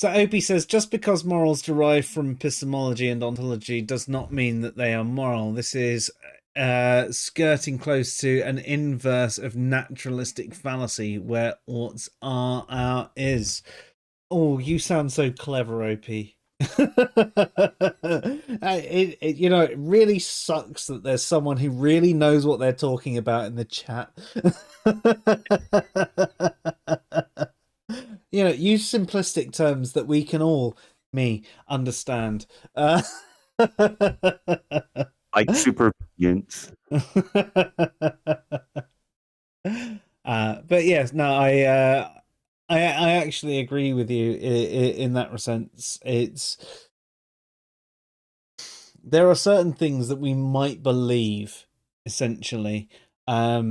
So Opie says just because morals derive from epistemology and ontology does not mean that they are moral. This is skirting close to an inverse of naturalistic fallacy where oughts are is. Oh, you sound so clever, Opie. It really sucks that there's someone who really knows what they're talking about in the chat. Use simplistic terms that we can all, me, understand. Like supervillains. But yes, no, I actually agree with you in that sense. There are certain things that we might believe, essentially, are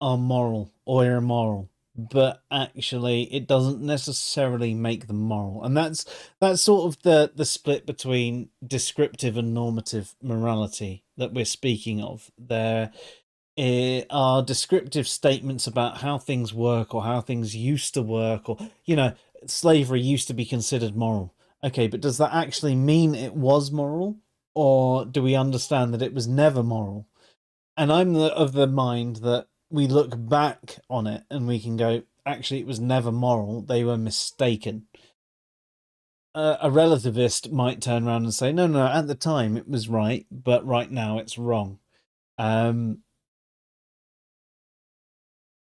moral or immoral, but actually it doesn't necessarily make them moral. And that's sort of the split between descriptive and normative morality that we're speaking of. There are descriptive statements about how things work or how things used to work, or slavery used to be considered moral. Okay, but does that actually mean it was moral, or do we understand that it was never moral? And I'm of the mind that we look back on it and we can go, actually, it was never moral. They were mistaken. A relativist might turn around and say, no, at the time it was right, but right now it's wrong.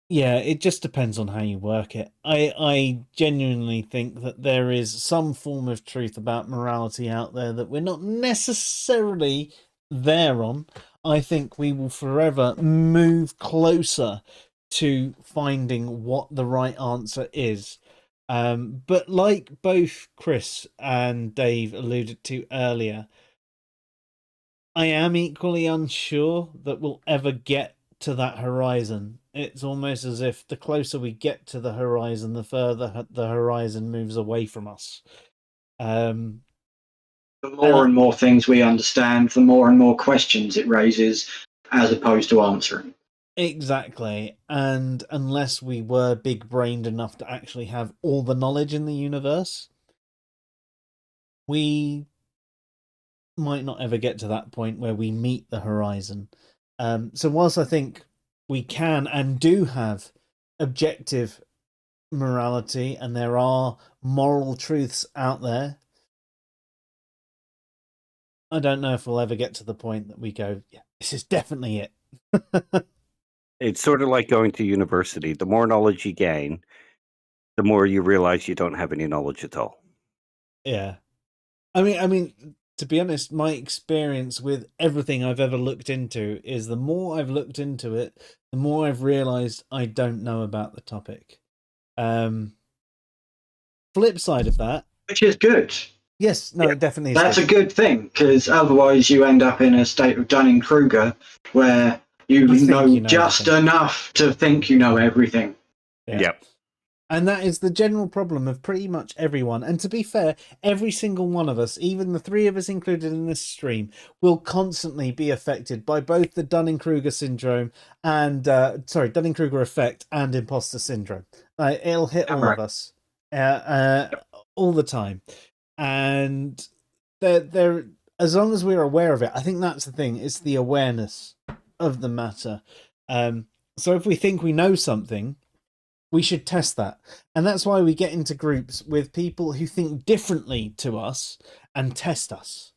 Yeah, it just depends on how you work it. I genuinely think that there is some form of truth about morality out there that we're not necessarily there on. I think we will forever move closer to finding what the right answer is. But like both Chris and Dave alluded to earlier, I am equally unsure that we'll ever get to that horizon. It's almost as if the closer we get to the horizon, the further the horizon moves away from us. The more and more things we understand, the more and more questions it raises, as opposed to answering. Exactly. And unless we were big-brained enough to actually have all the knowledge in the universe, we might not ever get to that point where we meet the horizon. So whilst I think we can and do have objective morality and there are moral truths out there, I don't know if we'll ever get to the point that we go, yeah, this is definitely it. It's sort of like going to university. The more knowledge you gain, the more you realize you don't have any knowledge at all. Yeah. I mean, to be honest, my experience with everything I've ever looked into is the more I've looked into it, the more I've realized I don't know about the topic. Flip side of that, which is good. Yes, no, it definitely is. That's a good thing, because otherwise you end up in a state of Dunning-Kruger where you know just enough to think you know everything. Yep. And that is the general problem of pretty much everyone. And to be fair, every single one of us, even the three of us included in this stream, will constantly be affected by both the Dunning-Kruger syndrome and, Dunning-Kruger effect and imposter syndrome. It'll hit all of us all the time. And they're as long as we're aware of it, I think that's the thing. It's the awareness of the matter. So if we think we know something, we should test that. And that's why we get into groups with people who think differently to us and test us.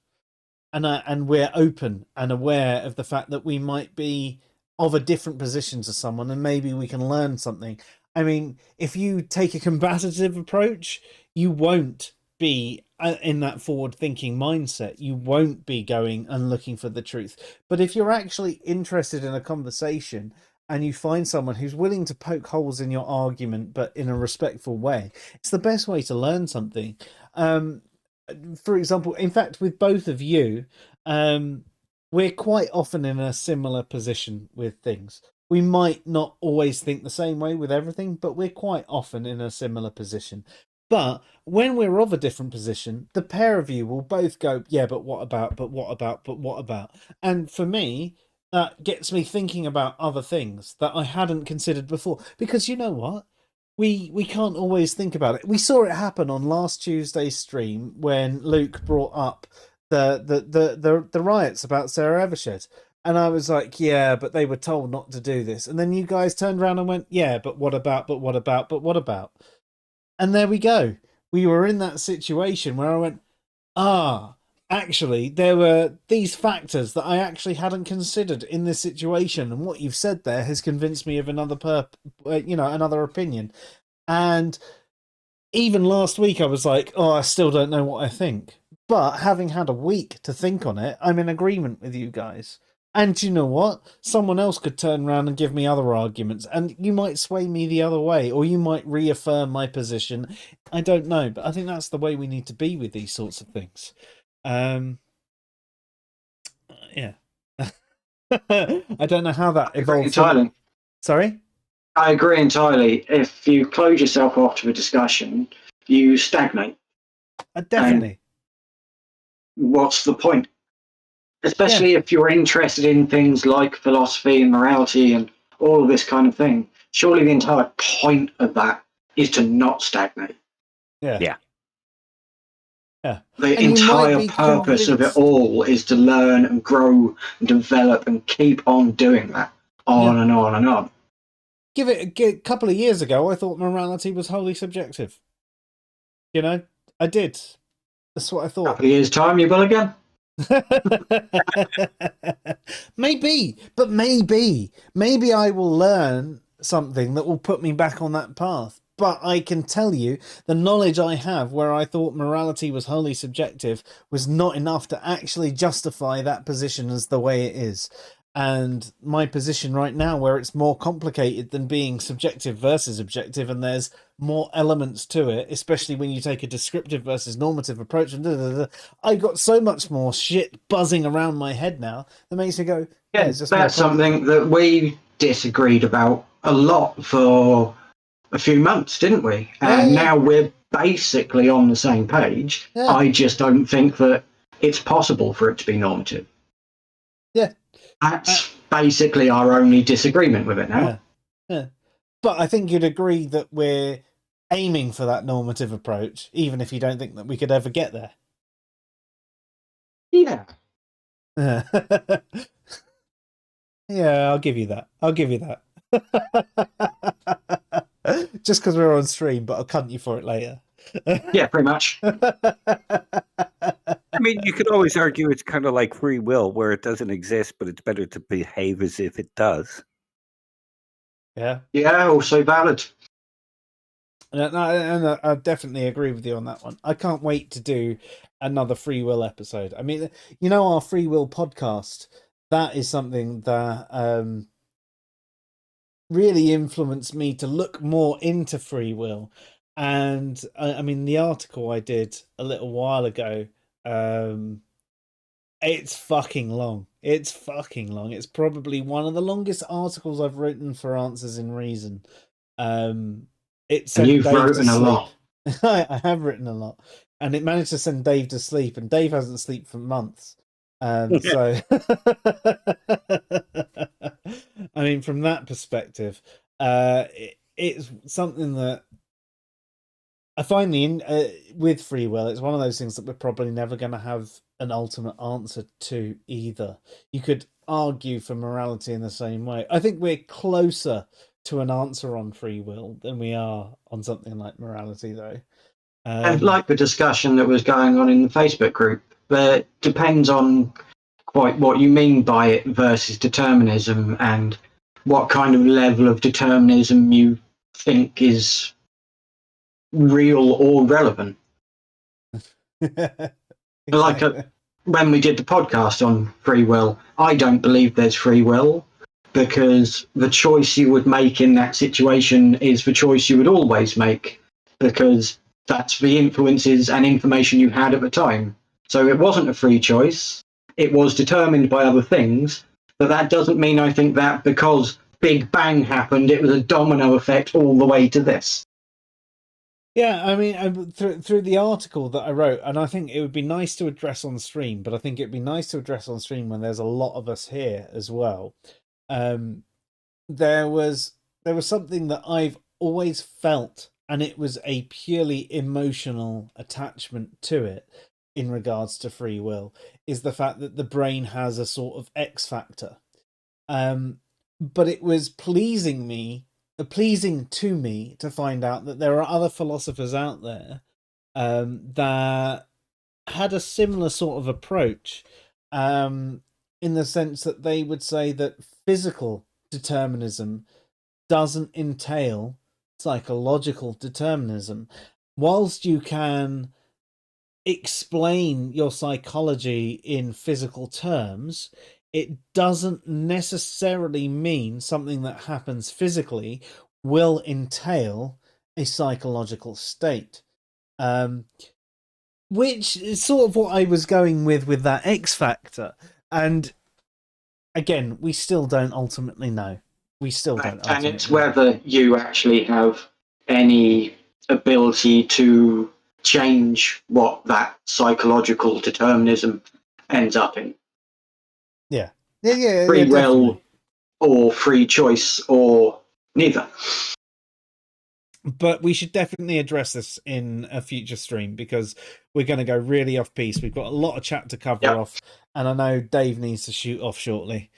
And we're open and aware of the fact that we might be of a different position to someone and maybe we can learn something. I mean, if you take a combative approach, you won't be in that forward thinking mindset. You won't be going and looking for the truth. But if you're actually interested in a conversation and you find someone who's willing to poke holes in your argument, but in a respectful way, it's the best way to learn something. For example, in fact, with both of you, we're quite often in a similar position with things. We might not always think the same way with everything, but we're quite often in a similar position. But when we're of a different position, the pair of you will both go, yeah, but what about, but what about, but what about? And for me, that gets me thinking about other things that I hadn't considered before. Because you know what? we can't always think about it. We saw it happen on last Tuesday's stream when Luke brought up the riots about Sarah Evershed. And I was like, yeah, but they were told not to do this. And then you guys turned around and went, yeah, but what about, but what about, but what about? And there we go. We were in that situation where I went, actually, there were these factors that I actually hadn't considered in this situation. And what you've said there has convinced me of another another opinion. And even last week, I was like, I still don't know what I think. But having had a week to think on it, I'm in agreement with you guys. And you know what? Someone else could turn around and give me other arguments, and you might sway me the other way, or you might reaffirm my position. I don't know, but I think that's the way we need to be with these sorts of things. Yeah. I don't know how that evolves. Entirely. Sorry? I agree entirely. If you close yourself off to a discussion, you stagnate. Definitely. And what's the point? Especially if you're interested in things like philosophy and morality and all of this kind of thing. Surely the entire point of that is to not stagnate. Yeah. The entire purpose of it all is to learn and grow and develop and keep on doing that on and on and on. Give it a couple of years ago, I thought morality was wholly subjective. You know, I did. That's what I thought. A couple of years' time, you will again. Maybe I will learn something that will put me back on that path. But I can tell you the knowledge I have where I thought morality was wholly subjective was not enough to actually justify that position as the way it is. And my position right now, where it's more complicated than being subjective versus objective, and there's more elements to it, especially when you take a descriptive versus normative approach, and I've got so much more shit buzzing around my head now that makes me go, yeah, that's something that we disagreed about a lot for a few months, didn't we? And now we're basically on the same page. Yeah. I just don't think that it's possible for it to be normative. Yeah. That's basically our only disagreement with it now. Yeah. But I think you'd agree that we're aiming for that normative approach, even if you don't think that we could ever get there. Yeah. Yeah, I'll give you that. Just because we're on stream, but I'll cunt you for it later. Yeah, pretty much. I mean, you could always argue it's kind of like free will, where it doesn't exist, but it's better to behave as if it does. Yeah. Yeah, also valid. And I definitely agree with you on that one. I can't wait to do another free will episode. I mean, you know, our free will podcast, that is something that really influenced me to look more into free will. And I mean, the article I did a little while ago, it's fucking long. It's probably one of the longest articles I've written for Answers in Reason. It sent You've Dave written to a sleep. lot. I have written a lot, and it managed to send Dave to sleep, and Dave hasn't slept for months. So, I mean, from that perspective, it's something that I find with free will, it's one of those things that we're probably never going to have an ultimate answer to either. You could argue for morality in the same way. I think we're closer to an answer on free will than we are on something like morality, though. And like the discussion that was going on in the Facebook group, but it depends on quite what you mean by it versus determinism and what kind of level of determinism you think is real or relevant. Like when we did the podcast on free will, I don't believe there's free will because the choice you would make in that situation is the choice you would always make because that's the influences and information you had at the time. So it wasn't a free choice. It was determined by other things, but that doesn't mean I think that because Big Bang happened, it was a domino effect all the way to this. Yeah, I mean, through the article that I wrote, and I think it would be nice to address on stream, but I think it'd be nice to address on stream when there's a lot of us here as well. There was something that I've always felt, and it was a purely emotional attachment to it in regards to free will, is the fact that the brain has a sort of X factor. But it was pleasing to me to find out that there are other philosophers out there that had a similar sort of approach, in the sense that they would say that physical determinism doesn't entail psychological determinism. Whilst you can explain your psychology in physical terms, it doesn't necessarily mean something that happens physically will entail a psychological state. Which is sort of what I was going with that X factor. And again, we still don't ultimately know. We still don't. And it's whether you actually have any ability to change what that psychological determinism ends up in. Yeah. Free will or free choice or neither. But we should definitely address this in a future stream, because we're going to go really off piece. We've got a lot of chat to cover off, and I know Dave needs to shoot off shortly.